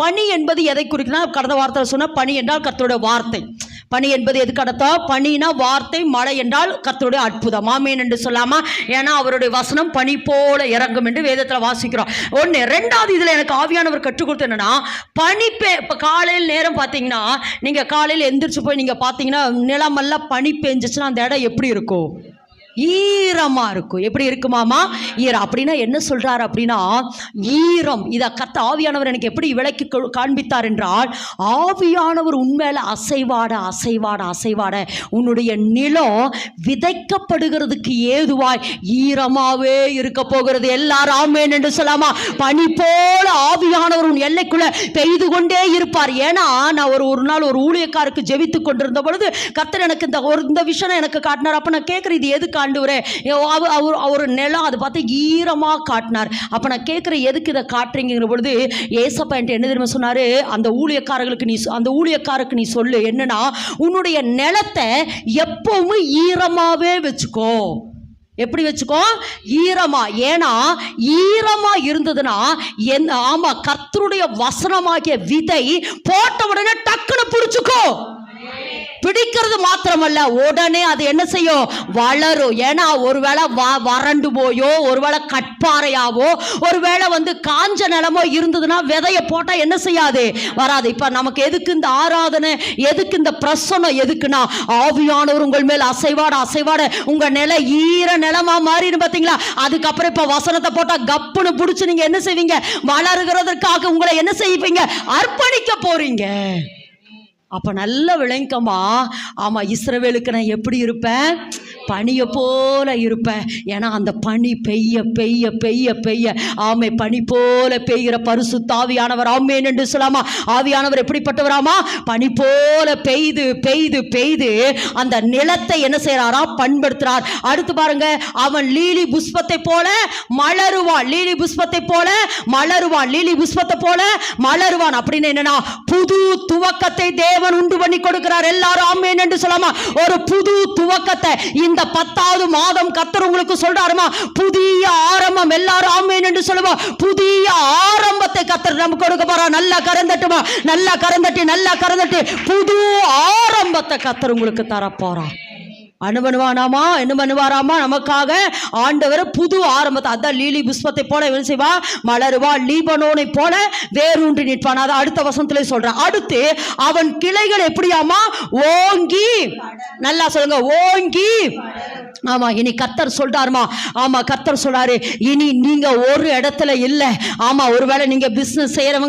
பனி என்பது எதை குறிக்குன்னா, கடந்த வார்த்தை சொன்ன பனி என்றால் கர்த்தருடைய வார்த்தை. பனி என்பது எதுக்கு அர்த்தம்? பனினா வார்த்தை, மழை என்றால் கர்த்தருடைய அற்புதம். ஆமென் என்று சொல்லாமா? ஏன்னா அவருடைய வசனம் பனி போல இறங்கும் என்று வேதத்தில் வாசிக்கிறோம். ஒன்று. ரெண்டாவது, இதில் எனக்கு ஆவியானவர் கற்றுக் கொடுத்து என்னன்னா, இப்போ காலையில் நேரம் பார்த்தீங்கன்னா, நீங்கள் காலையில் எந்திரிச்சு போய் நீங்கள் பார்த்தீங்கன்னா நிலமெல்லாம் பனி பெஞ்சிச்சுன்னா அந்த இடம் எப்படி இருக்கும்? ஈரமாக இருக்கும். எப்படி இருக்குமாமா? ஈரம். அப்படின்னா என்ன சொல்கிறார் அப்படின்னா, ஈரம். இதை கர்த்த ஆவியானவர் எனக்கு எப்படி விளக்கி காண்பித்தார் என்றால், ஆவியானவர் உண்மையில அசைவாட அசைவாட அசைவாட உன்னுடைய நிலம் விதைக்கப்படுகிறதுக்கு ஏதுவாய் ஈரமாகவே இருக்க போகிறது. எல்லாரும் ஆமென் என்று சொல்லாமா? பனி போல ஆவியானவர் உன் எல்லைக்குள்ள பெய்து கொண்டே இருப்பார். ஏன்னா நான் ஒரு நாள் ஒரு ஊழியக்காருக்கு ஜெபித்து கொண்டிருந்த பொழுது கர்த்தர் எனக்கு இந்த விஷயம் எனக்கு காட்டினார். அப்போ நான் கேட்குறேன், இது எதுக்கு ஆண்டவரே? அவர் நிலம் அது பார்த்து ஈரமாக காட்டினார். அப்போ நான் கேட்குறேன், எதுக்கு இதை காட்டுறீங்கிற பொழுது ஏசப்பா என்கிட்ட என்ன தெரியுமா சொன்னார்? அந்த ஊழியக்காரருக்கு நீ சொல்லு என்னன்னா, உன்னுடைய நிலத்தை எப்பவுமே ஈரமாகவே வச்சுக்கோ. எப்படி வச்சுக்கோ? ஈரமா. ஏன்னா ஈரமா இருந்ததுன்னா ஆமா, கர்த்தருடைய வசனமாகிய விதை போட்ட உடனே டக்குன்னு பிடிச்சுக்கோ. பிடிக்கிறது மாத்திரமல்ல, உடனே அது என்ன செய்யும்? வளரும். ஏன்னா ஒருவேளை வறண்டு போயோ, ஒருவேளை கட்பாறையாவோ, ஒருவேளை காஞ்ச நிலமோ இருந்ததுன்னா விதைய போட்டால் என்ன செய்யாது? வராது. இப்போ நமக்கு எதுக்கு இந்த ஆராதனை, எதுக்கு இந்த பிரசனம்? எதுக்குன்னா ஆவியானவர் உங்கள் மேல் அசைவாட அசைவாட உங்க நில ஈர நிலமா மாறிடும். பார்த்தீங்களா? அதுக்கப்புறம் இப்போ வசனத்தை போட்டால் கப்புன்னு பிடிச்சி நீங்கள் என்ன செய்வீங்க? வளருகிறதற்காக உங்களை என்ன செய்வீங்க? அர்ப்பணிக்க போறீங்க. அப்போ நல்ல விளங்கமா. ஆமாம், இஸ்ரவேலுக்கு நான் எப்படி இருப்பேன்? பனியை போல இருப்பேன். ஏன்னா அந்த பனி பெய்ய பெய்ய பெய்ய பெய்ய ஆமை பனி போல பெய்கிற பரிசுத்த ஆவியானவர் ஆமென் என்று சொல்லாமா? ஆவியானவர் எப்படிப்பட்டவராமா? பனி போல பெய்து பெய்து பெய்து அந்த நிலத்தை என்ன செய்யறாரா? பண்படுத்துறார். அடுத்து பாருங்க, அவன் லீலி புஷ்பத்தை போல மலருவான். லீலி புஷ்பத்தை போல மலருவான். லீலி புஷ்பத்தை போல மலருவான். அப்படின்னு என்னன்னா, புது துவக்கத்தை தேவன் உண்டு பண்ணி கொடுக்கிறார். எல்லாரும் ஆமென் என்று சொல்லாமா? ஒரு புது துவக்கத்தை இந்த 10வது மாதம் கர்த்தர் உங்களுக்கு சொல்றாருமா? புதிய ஆரம்பம். எல்லாரும் ஆமென் என்று சொல்லுவோம். புதிய ஆரம்பத்தை கர்த்தர் நமக்கு கொடுக்க போறா. நல்லா கரந்தட்டுமா? நல்லா கரந்தட்டி நல்லா கரந்தட்டி புது ஆரம்பத்தை கர்த்தர் உங்களுக்கு தர போறா. அனுபவானாமா? என்ன பண்ணுவாராமா? நமக்காக ஆண்டவர் புது ஆரம்பத்தை. அதான் லீலி புஷ்பத்தை போல என்ன செய்வா? மலருவா. லீபனோனை போல வேரூன்றி நிற்பான். அதை அடுத்த வசனத்திலே சொல்றான். அடுத்து அவன் கிளைகள் எப்படியாமா? ஓங்கி. நல்லா சொல்லுங்க, ஓங்கி. ஆமா, இனி கர்த்தர் சொல்றாருமா? ஆமா, கர்த்தர் சொல்றாரு, இனி நீங்க ஒரு இடத்துல இல்லை. ஆமா, ஒருவேளை நீங்க பிசினஸ் செய்யறவங்க